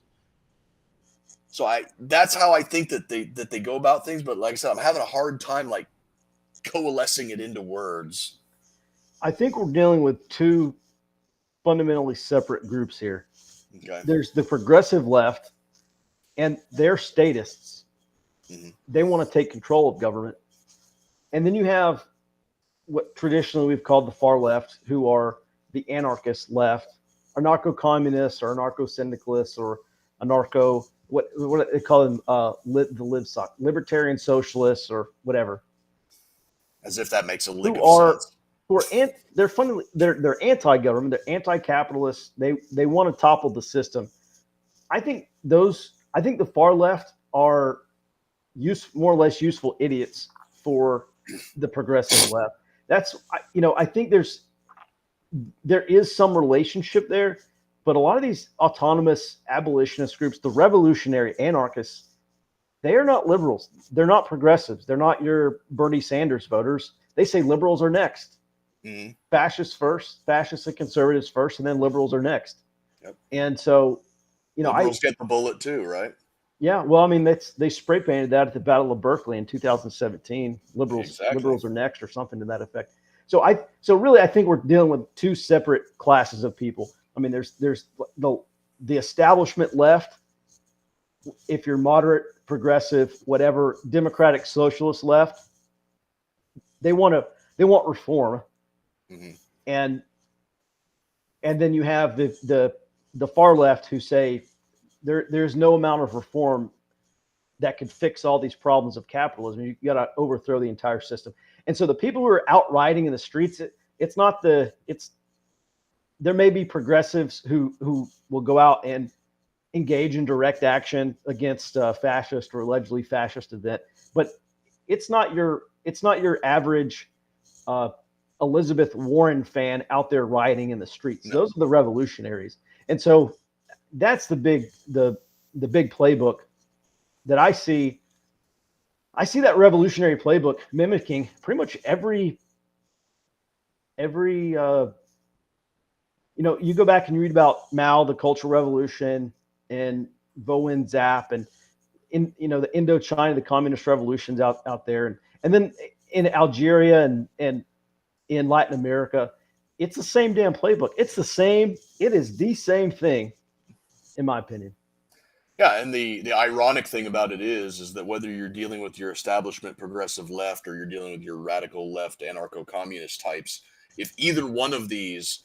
So that's how I think that they go about things. But like I said, I'm having a hard time like coalescing it into words. I think we're dealing with two fundamentally separate groups here. Okay. There's the progressive left, and they're statists. Mm-hmm. They want to take control of government. And then you have what traditionally we've called the far left, who are the anarchist left, anarcho-communists or anarcho-syndicalists or anarcho, what they call them, the libertarian socialists or whatever. As if that makes a lick of sense. They're fundamentally they're anti-government, they're anti-capitalist. They want to topple the system. I think the far left are more or less useful idiots for the progressive left. I think there is some relationship there, but a lot of these autonomous abolitionist groups, the revolutionary anarchists, they are not liberals. They're not progressives. They're not your Bernie Sanders voters. They say liberals are next. Mm-hmm. Fascists first, fascists and conservatives first, and then liberals are next. Yep. And so, liberals get the bullet too, right? Yeah, well, I mean, they spray painted that at the Battle of Berkeley in 2017. Liberals are next, or something to that effect. So really, I think we're dealing with two separate classes of people. I mean, there's the establishment left. If you're moderate, progressive, whatever, democratic, socialist left, they want reform. Mm-hmm. And then you have the far left who say there's no amount of reform that could fix all these problems of capitalism. You got to overthrow the entire system. And so the people who are out rioting in the streets, there may be progressives who will go out and engage in direct action against a fascist or allegedly fascist event, but it's not your average Elizabeth Warren fan out there rioting in the streets. No. Those are the revolutionaries. And so that's the big playbook that I see. I see that revolutionary playbook mimicking pretty much every you go back and you read about Mao, the Cultural Revolution, and Vo and Zap, and the Indochina, the communist revolutions out there, and then in Algeria and in Latin America, it's the same damn playbook. It is the same thing, in my opinion. Yeah, and the ironic thing about it is that whether you're dealing with your establishment progressive left or you're dealing with your radical left anarcho-communist types, if either one of these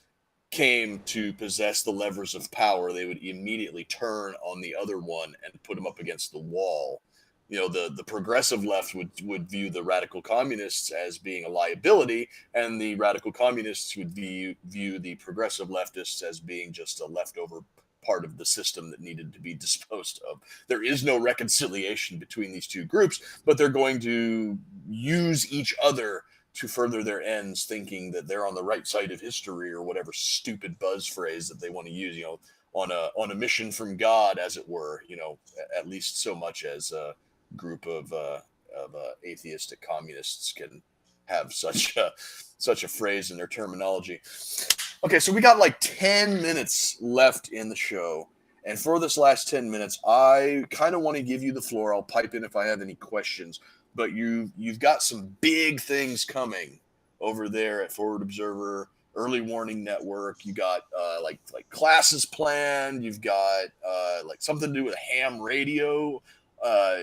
came to possess the levers of power, they would immediately turn on the other one and put them up against the wall. The progressive left would view the radical communists as being a liability, and the radical communists would view the progressive leftists as being just a leftover part of the system that needed to be disposed of. There is no reconciliation between these two groups, but they're going to use each other to further their ends, thinking that they're on the right side of history or whatever stupid buzz phrase that they want to use, on a mission from God, as it were, at least so much as group of atheistic communists can have such a phrase in their terminology. Okay, so we got like 10 minutes left in the show. And for this last 10 minutes, I kind of want to give you the floor. I'll pipe in if I have any questions. But you've got some big things coming over there at Forward Observer, Early Warning Network. You got like classes planned. You've got like something to do with ham radio,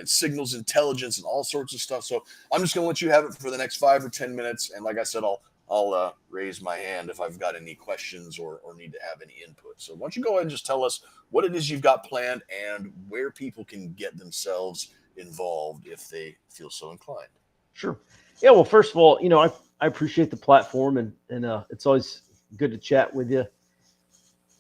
signals intelligence, and all sorts of stuff. So I'm just gonna let you have it for the next 5 or 10 minutes. And like I said, I'll raise my hand if I've got any questions or need to have any input. So why don't you go ahead and just tell us what it is you've got planned and where people can get themselves involved if they feel so inclined. Sure. Yeah. Well, first of all, I appreciate the platform, and it's always good to chat with you.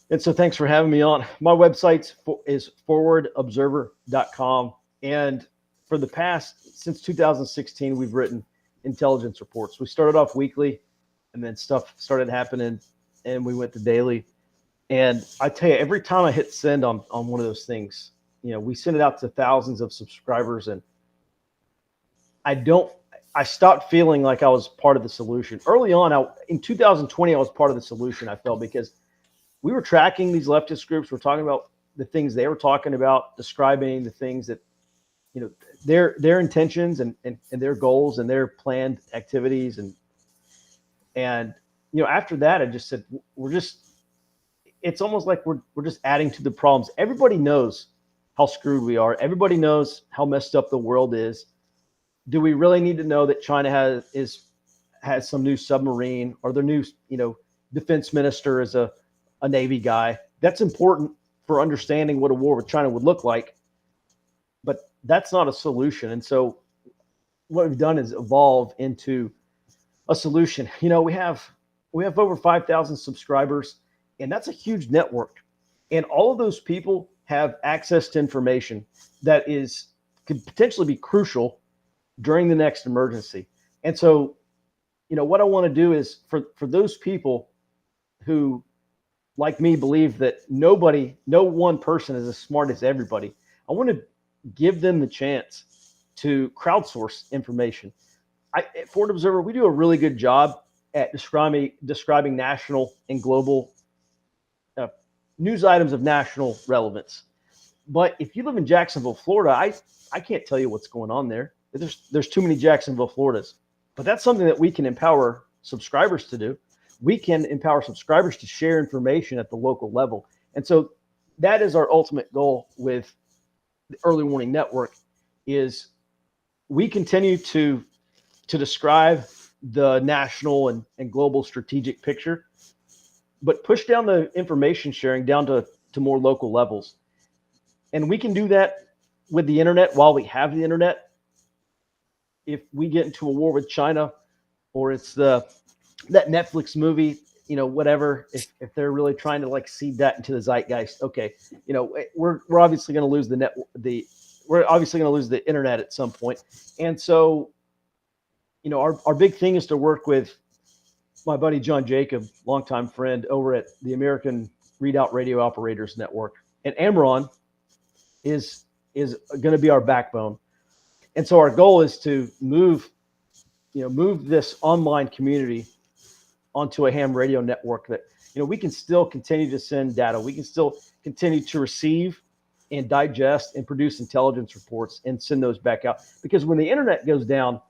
And so thanks for having me on. My website is forwardobserver.com. And for the past, since 2016, we've written intelligence reports. We started off weekly, and then stuff started happening, and we went to daily. And I tell you, every time I hit send on one of those things, we send it out to thousands of subscribers, and I stopped feeling like I was part of the solution. Early on, in 2020, I was part of the solution, I felt, because we were tracking these leftist groups. We're talking about the things they were talking about, describing the things that, their intentions and their goals and their planned activities. And after that, I just said, it's almost like we're just adding to the problems. Everybody knows how screwed we are. Everybody knows how messed up the world is. Do we really need to know that China has some new submarine, or their new, defense minister is a Navy guy? That's important for understanding what a war with China would look like, but that's not a solution. And so what we've done is evolve into a solution. We have over 5,000 subscribers, and that's a huge network. And all of those people have access to information that could potentially be crucial during the next emergency. And so, what I want to do is for those people who, like me, believe that no one person is as smart as everybody, I want to give them the chance to crowdsource information. At Forward Observer, we do a really good job at describing national and global news items of national relevance. But if you live in Jacksonville, Florida, I can't tell you what's going on there. There's too many Jacksonville, Floridas. But that's something that we can empower subscribers to do. We can empower subscribers to share information at the local level. And so that is our ultimate goal with the Early Warning Network, is we continue to describe the national and global strategic picture, but push down the information sharing down to more local levels. And we can do that with the internet while we have the internet. If we get into a war with China, or it's that Netflix movie, whatever, if they're really trying to seed that into the zeitgeist, okay, we're obviously going to lose we're obviously going to lose the internet at some point. And so, our big thing is to work with my buddy John Jacob, longtime friend over at the American Readout Radio Operators Network, and Amron is going to be our backbone. And so our goal is to move this online community onto a ham radio network that, we can still continue to send data. We can still continue to receive and digest and produce intelligence reports and send those back out. Because when the internet goes down,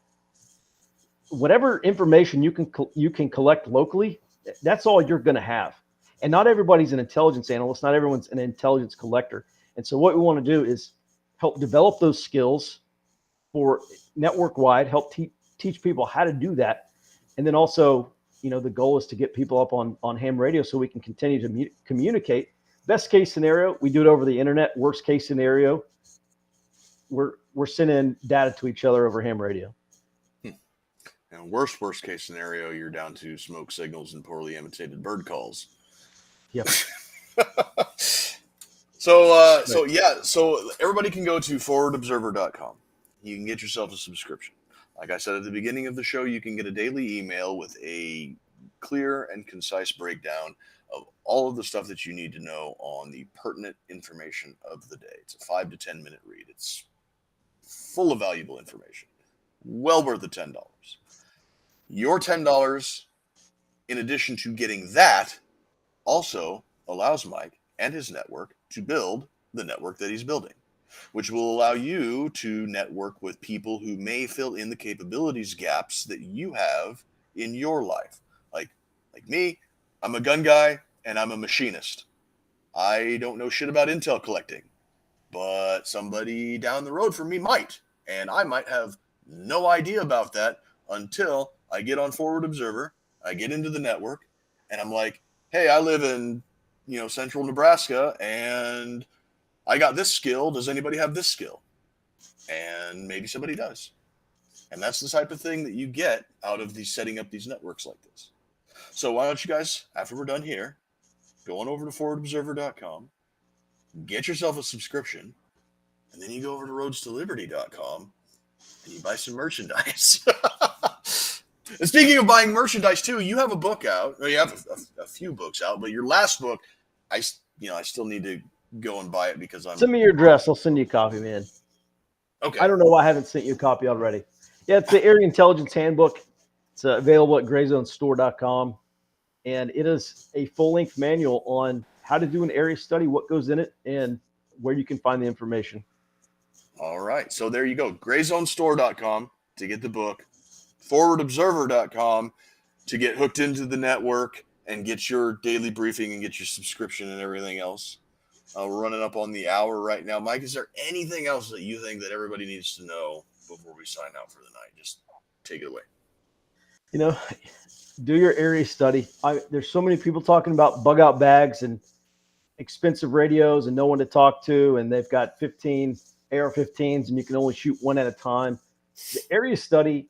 whatever information you can collect locally, that's all you're going to have. And not everybody's an intelligence analyst. Not everyone's an intelligence collector. And so what we want to do is help develop those skills for network wide, help teach people how to do that. And then also, the goal is to get people up on ham radio so we can continue to communicate. Best case scenario, we do it over the internet. Worst case scenario, we're sending data to each other over ham radio. And worst case scenario, you're down to smoke signals and poorly imitated bird calls. Yep. So everybody can go to forwardobserver.com. You can get yourself a subscription. Like I said at the beginning of the show, you can get a daily email with a clear and concise breakdown of all of the stuff that you need to know on the pertinent information of the day. It's a 5 to 10 minute read. It's full of valuable information. Well worth the $10. Your $10, in addition to getting that, also allows Mike and his network to build the network that he's building, which will allow you to network with people who may fill in the capabilities gaps that you have in your life. Like me, I'm a gun guy and I'm a machinist. I don't know shit about intel collecting, but somebody down the road from me might, and I might have no idea about that until I get on Forward Observer, I get into the network, and I'm like, hey, I live in, central Nebraska, and I got this skill. Does anybody have this skill? And maybe somebody does. And that's the type of thing that you get out of setting up these networks like this. So why don't you guys, after we're done here, go on over to forwardobserver.com, get yourself a subscription, and then you go over to roadstoliberty.com and you buy some merchandise. And speaking of buying merchandise too, you have a book out. Or you have a few books out, but your last book, I still need to go and buy it because Send me your address. I'll send you a copy, man. Okay. I don't know why I haven't sent you a copy already. Yeah, it's the Area Intelligence Handbook. It's available at grayzonestore.com. And it is a full-length manual on how to do an area study, what goes in it, and where you can find the information. All right. So there you go. grayzonestore.com to get the book. forwardobserver.com to get hooked into the network and get your daily briefing and get your subscription and everything else. We're running up on the hour right now. Mike, is there anything else that you think that everybody needs to know before we sign out for the night? Just take it away. Do your area study. There's so many people talking about bug out bags and expensive radios and no one to talk to, and they've got 15 AR-15s and you can only shoot one at a time. The area study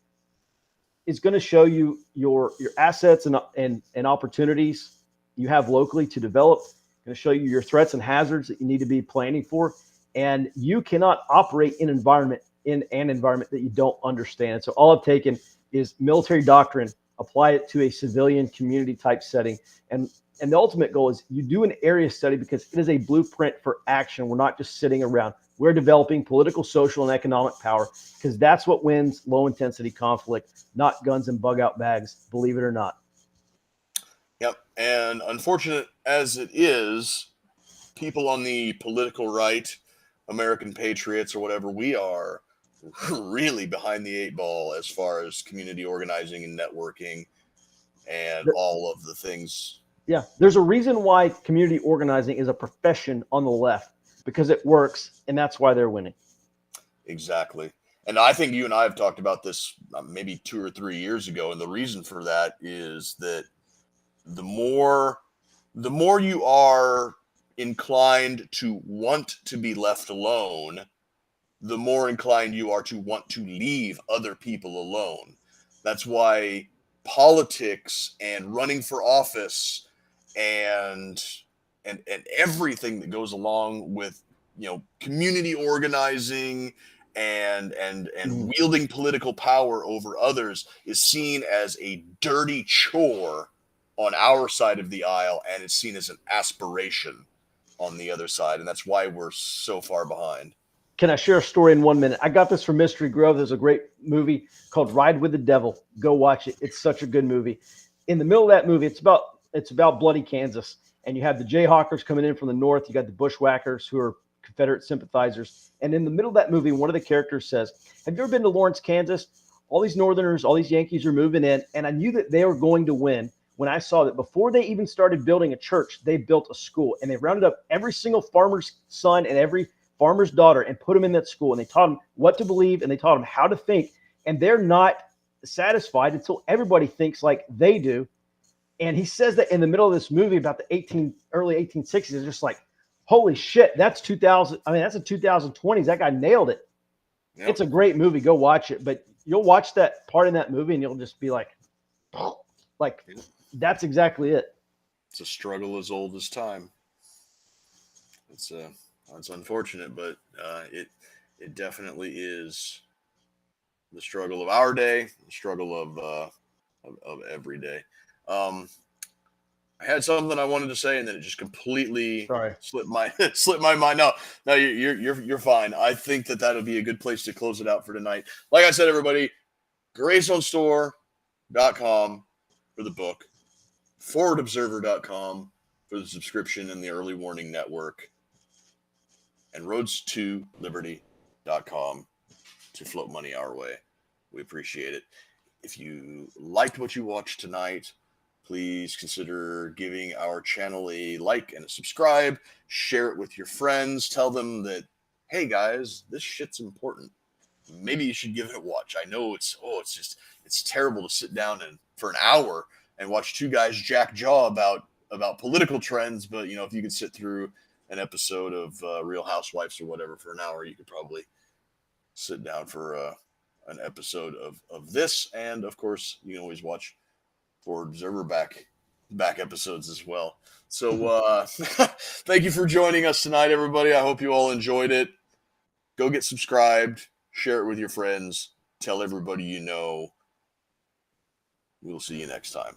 is going to show you your assets and opportunities you have locally to develop. Going to show you your threats and hazards that you need to be planning for, and you cannot operate in an environment that you don't understand. So all I've taken is military doctrine, apply it to a civilian community type setting, and the ultimate goal is you do an area study because it is a blueprint for action. We're not just sitting around. We're developing political, social, and economic power because that's what wins low-intensity conflict, not guns and bug-out bags, believe it or not. Yep, and unfortunate as it is, people on the political right, American patriots or whatever we are, really behind the eight ball as far as community organizing and networking and all of the things. Yeah, there's a reason why community organizing is a profession on the left, because it works, and that's why they're winning. Exactly. And I think you and I have talked about this maybe 2 or 3 years ago, and the reason for that is that the more you are inclined to want to be left alone, the more inclined you are to want to leave other people alone. That's why politics and running for office and everything that goes along with, community organizing and wielding political power over others is seen as a dirty chore on our side of the aisle, and it's seen as an aspiration on the other side, and that's why we're so far behind. Can I share a story in 1 minute? I got this from Mystery Grove. There's a great movie called Ride with the Devil. Go watch it. It's such a good movie. In the middle of that movie, it's about bloody Kansas, and you have the Jayhawkers coming in from the north. You got the Bushwhackers who are Confederate sympathizers. And in the middle of that movie, one of the characters says, "Have you ever been to Lawrence, Kansas? All these Northerners, all these Yankees are moving in, and I knew that they were going to win when I saw that before they even started building a church, they built a school, and they rounded up every single farmer's son and every farmer's daughter and put them in that school, and they taught them what to believe, and they taught them how to think, and they're not satisfied until everybody thinks like they do. And he says that in the middle of this movie about the early 1860s. It's just like, holy shit, that's 2000. I mean, that's the 2020s. That guy nailed it. Yep. It's a great movie. Go watch it. But you'll watch that part in that movie and you'll just be like, that's exactly it. It's a struggle as old as time. It's unfortunate, but it definitely is the struggle of our day, the struggle of every day. I had something I wanted to say, and then it just completely slipped my mind. No, you're fine. I think that'll be a good place to close it out for tonight. Like I said, everybody, GrayzoneStore.com for the book, ForwardObserver.com for the subscription and the early warning network, and Roads2Liberty.com to float money our way. We appreciate it. If you liked what you watched tonight, please consider giving our channel a like and a subscribe. Share it with your friends. Tell them that, hey guys, this shit's important. Maybe you should give it a watch. I know it's terrible to sit down and for an hour and watch two guys jack jaw about political trends. But if you could sit through an episode of Real Housewives or whatever for an hour, you could probably sit down for an episode of this. And of course, you can always watch Forward Observer back episodes as well. So thank you for joining us tonight, everybody. I hope you all enjoyed it. Go get subscribed, share it with your friends, tell everybody you know. We'll see you next time.